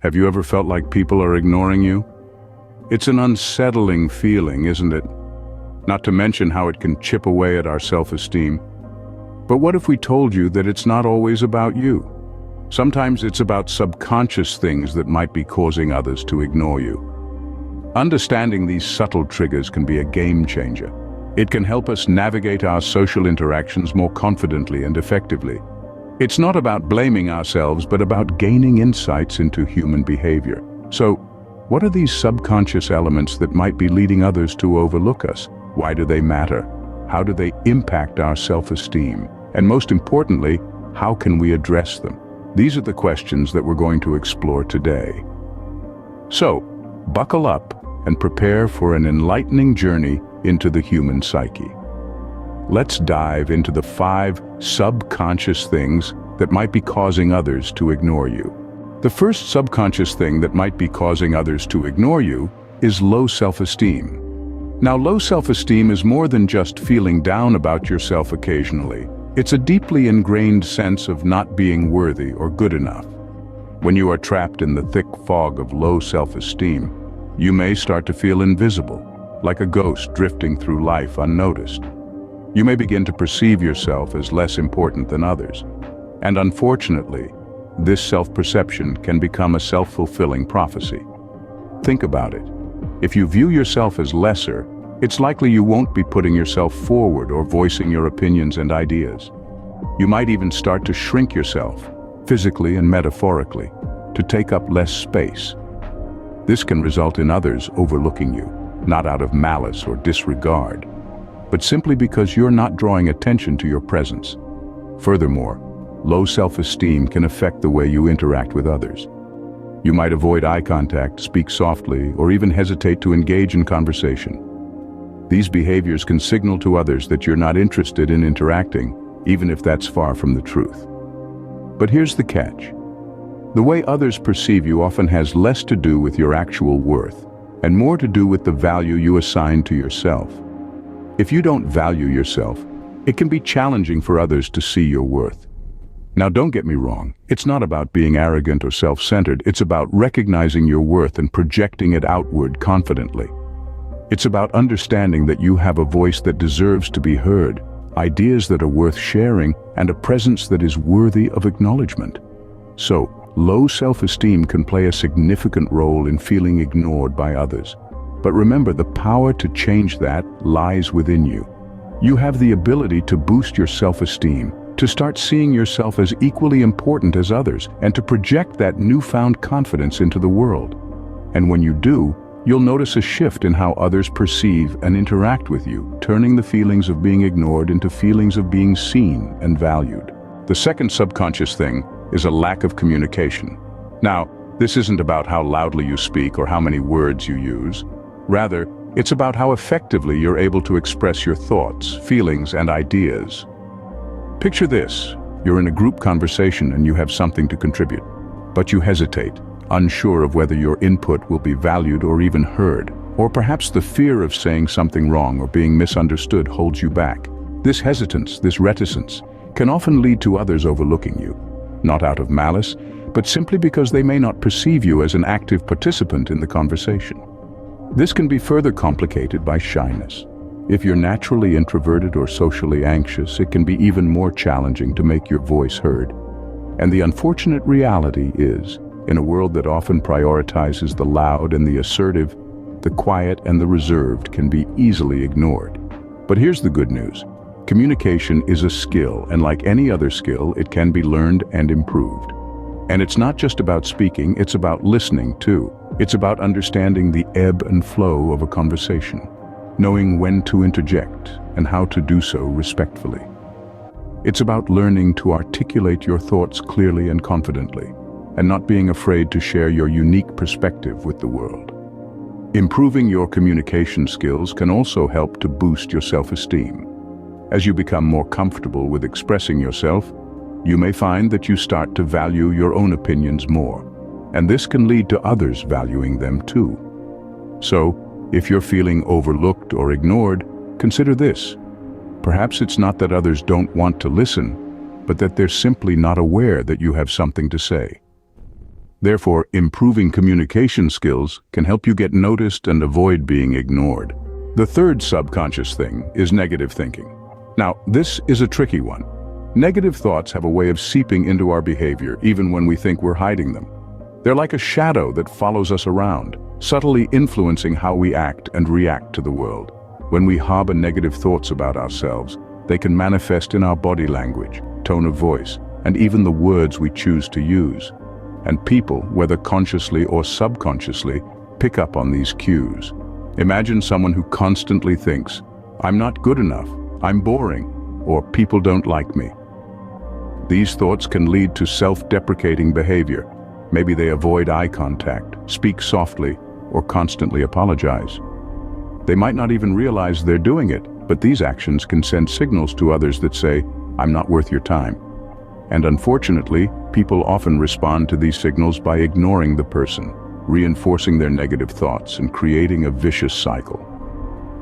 Have you ever felt like people are ignoring you? It's an unsettling feeling, isn't it? Not to mention how it can chip away at our self-esteem. But what if we told you that it's not always about you? Sometimes it's about subconscious things that might be causing others to ignore you. Understanding these subtle triggers can be a game changer. It can help us navigate our social interactions more confidently and effectively. It's not about blaming ourselves, but about gaining insights into human behavior. So, what are these subconscious elements that might be leading others to overlook us? Why do they matter? How do they impact our self-esteem? And most importantly, how can we address them? These are the questions that we're going to explore today. So, buckle up and prepare for an enlightening journey into the human psyche. Let's dive into the 5 subconscious things that might be causing others to ignore you. The first subconscious thing that might be causing others to ignore you is low self-esteem. Now, low self-esteem is more than just feeling down about yourself occasionally. It's a deeply ingrained sense of not being worthy or good enough. When you are trapped in the thick fog of low self-esteem, you may start to feel invisible, like a ghost drifting through life unnoticed. You may begin to perceive yourself as less important than others. And unfortunately, this self-perception can become a self-fulfilling prophecy. Think about it. If you view yourself as lesser, it's likely you won't be putting yourself forward or voicing your opinions and ideas. You might even start to shrink yourself, physically and metaphorically, to take up less space. This can result in others overlooking you, not out of malice or disregard, but simply because you're not drawing attention to your presence. Furthermore, low self-esteem can affect the way you interact with others. You might avoid eye contact, speak softly, or even hesitate to engage in conversation. These behaviors can signal to others that you're not interested in interacting, even if that's far from the truth. But here's the catch. The way others perceive you often has less to do with your actual worth, and more to do with the value you assign to yourself. If you don't value yourself, it can be challenging for others to see your worth. Now, don't get me wrong, it's not about being arrogant or self-centered, it's about recognizing your worth and projecting it outward confidently. It's about understanding that you have a voice that deserves to be heard, ideas that are worth sharing, and a presence that is worthy of acknowledgement. So, low self-esteem can play a significant role in feeling ignored by others. But remember, the power to change that lies within you. You have the ability to boost your self-esteem, to start seeing yourself as equally important as others, and to project that newfound confidence into the world. And when you do, you'll notice a shift in how others perceive and interact with you, turning the feelings of being ignored into feelings of being seen and valued. The second subconscious thing is a lack of communication. Now, this isn't about how loudly you speak or how many words you use. Rather, it's about how effectively you're able to express your thoughts, feelings, and ideas. Picture this. You're in a group conversation and you have something to contribute, but you hesitate, unsure of whether your input will be valued or even heard. Or perhaps the fear of saying something wrong or being misunderstood holds you back. This hesitance, this reticence, can often lead to others overlooking you, not out of malice, but simply because they may not perceive you as an active participant in the conversation. This can be further complicated by shyness. If you're naturally introverted or socially anxious, it can be even more challenging to make your voice heard. And the unfortunate reality is, in a world that often prioritizes the loud and the assertive, the quiet and the reserved can be easily ignored. But here's the good news. Communication is a skill, and like any other skill, it can be learned and improved. And it's not just about speaking, it's about listening too. It's about understanding the ebb and flow of a conversation, knowing when to interject and how to do so respectfully. It's about learning to articulate your thoughts clearly and confidently, and not being afraid to share your unique perspective with the world. Improving your communication skills can also help to boost your self-esteem. As you become more comfortable with expressing yourself, you may find that you start to value your own opinions more, and this can lead to others valuing them too. So, if you're feeling overlooked or ignored, consider this. Perhaps it's not that others don't want to listen, but that they're simply not aware that you have something to say. Therefore, improving communication skills can help you get noticed and avoid being ignored. The third subconscious thing is negative thinking. Now, this is a tricky one. Negative thoughts have a way of seeping into our behavior even when we think we're hiding them. They're like a shadow that follows us around, subtly influencing how we act and react to the world. When we harbor negative thoughts about ourselves, they can manifest in our body language, tone of voice, and even the words we choose to use. And people, whether consciously or subconsciously, pick up on these cues. Imagine someone who constantly thinks, "I'm not good enough, I'm boring," or "people don't like me." These thoughts can lead to self-deprecating behavior. Maybe they avoid eye contact, speak softly, or constantly apologize. They might not even realize they're doing it, but these actions can send signals to others that say, "I'm not worth your time." And unfortunately, people often respond to these signals by ignoring the person, reinforcing their negative thoughts and creating a vicious cycle.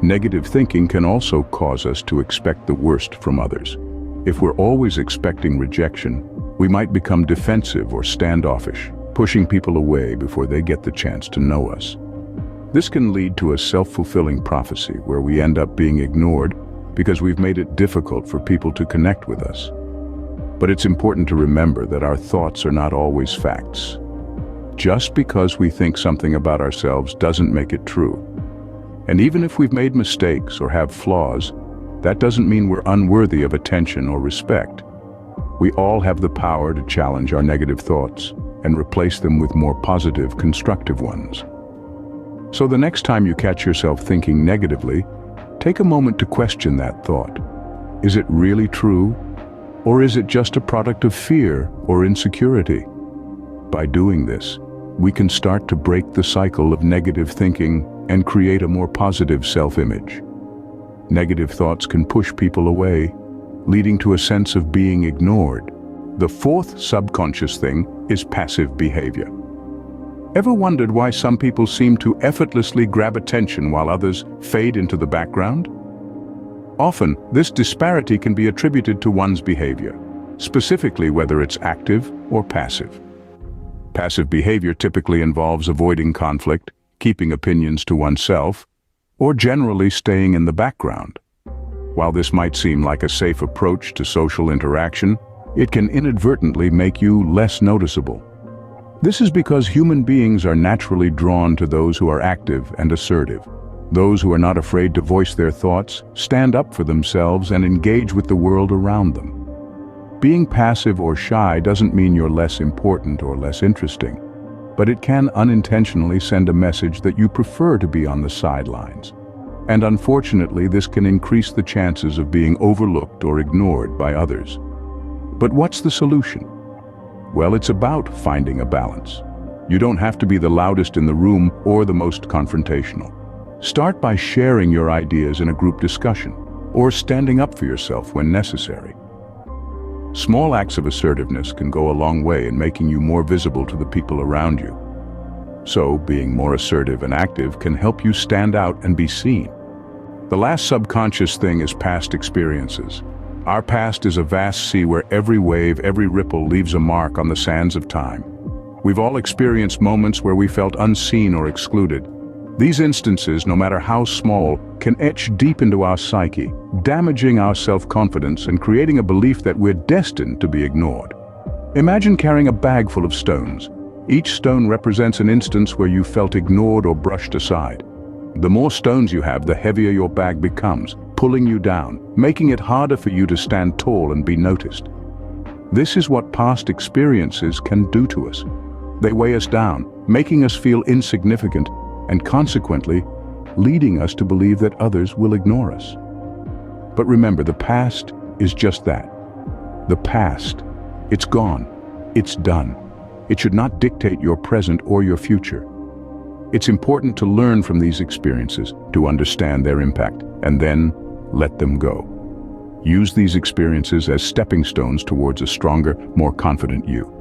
Negative thinking can also cause us to expect the worst from others. If we're always expecting rejection, we might become defensive or standoffish, pushing people away before they get the chance to know us. This can lead to a self-fulfilling prophecy where we end up being ignored because we've made it difficult for people to connect with us. But it's important to remember that our thoughts are not always facts. Just because we think something about ourselves doesn't make it true. And even if we've made mistakes or have flaws, that doesn't mean we're unworthy of attention or respect. We all have the power to challenge our negative thoughts and replace them with more positive, constructive ones. So the next time you catch yourself thinking negatively, take a moment to question that thought. Is it really true? Or is it just a product of fear or insecurity? By doing this, we can start to break the cycle of negative thinking and create a more positive self-image. Negative thoughts can push people away, leading to a sense of being ignored. The fourth subconscious thing is passive behavior. Ever wondered why some people seem to effortlessly grab attention while others fade into the background? Often, this disparity can be attributed to one's behavior, specifically whether it's active or passive. Passive behavior typically involves avoiding conflict, keeping opinions to oneself, or generally staying in the background. While this might seem like a safe approach to social interaction, it can inadvertently make you less noticeable. This is because human beings are naturally drawn to those who are active and assertive. Those who are not afraid to voice their thoughts, stand up for themselves, and engage with the world around them. Being passive or shy doesn't mean you're less important or less interesting, but it can unintentionally send a message that you prefer to be on the sidelines. And unfortunately, this can increase the chances of being overlooked or ignored by others. But what's the solution? Well, it's about finding a balance. You don't have to be the loudest in the room or the most confrontational. Start by sharing your ideas in a group discussion, or standing up for yourself when necessary. Small acts of assertiveness can go a long way in making you more visible to the people around you. So, being more assertive and active can help you stand out and be seen. The last subconscious thing is past experiences. Our past is a vast sea where every wave, every ripple leaves a mark on the sands of time. We've all experienced moments where we felt unseen or excluded. These instances, no matter how small, can etch deep into our psyche, damaging our self-confidence and creating a belief that we're destined to be ignored. Imagine carrying a bag full of stones. Each stone represents an instance where you felt ignored or brushed aside. The more stones you have, the heavier your bag becomes, pulling you down, making it harder for you to stand tall and be noticed. This is what past experiences can do to us. They weigh us down, making us feel insignificant, and consequently, leading us to believe that others will ignore us. But remember, the past is just that. The past. It's gone. It's done. It should not dictate your present or your future. It's important to learn from these experiences, to understand their impact, and then let them go. Use these experiences as stepping stones towards a stronger, more confident you.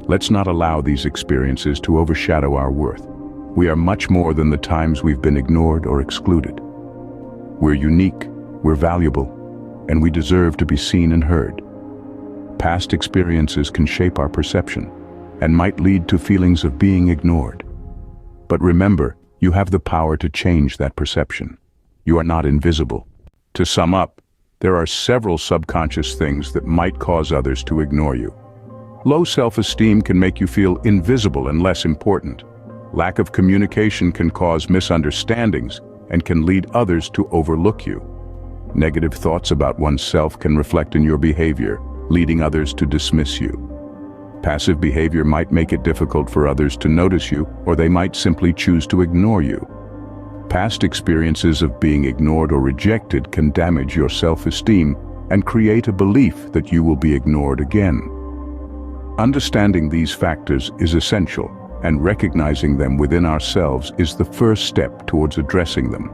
Let's not allow these experiences to overshadow our worth. We are much more than the times we've been ignored or excluded. We're unique, we're valuable, and we deserve to be seen and heard. Past experiences can shape our perception, and might lead to feelings of being ignored. But remember, you have the power to change that perception. You are not invisible. To sum up, there are several subconscious things that might cause others to ignore you. Low self-esteem can make you feel invisible and less important. Lack of communication can cause misunderstandings and can lead others to overlook you. Negative thoughts about oneself can reflect in your behavior, leading others to dismiss you. Passive behavior might make it difficult for others to notice you, or they might simply choose to ignore you. Past experiences of being ignored or rejected can damage your self-esteem and create a belief that you will be ignored again. Understanding these factors is essential, and recognizing them within ourselves is the first step towards addressing them.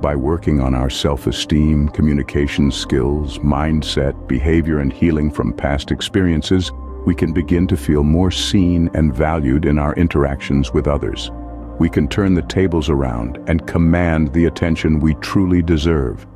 By working on our self-esteem, communication skills, mindset, behavior, and healing from past experiences, we can begin to feel more seen and valued in our interactions with others. We can turn the tables around and command the attention we truly deserve.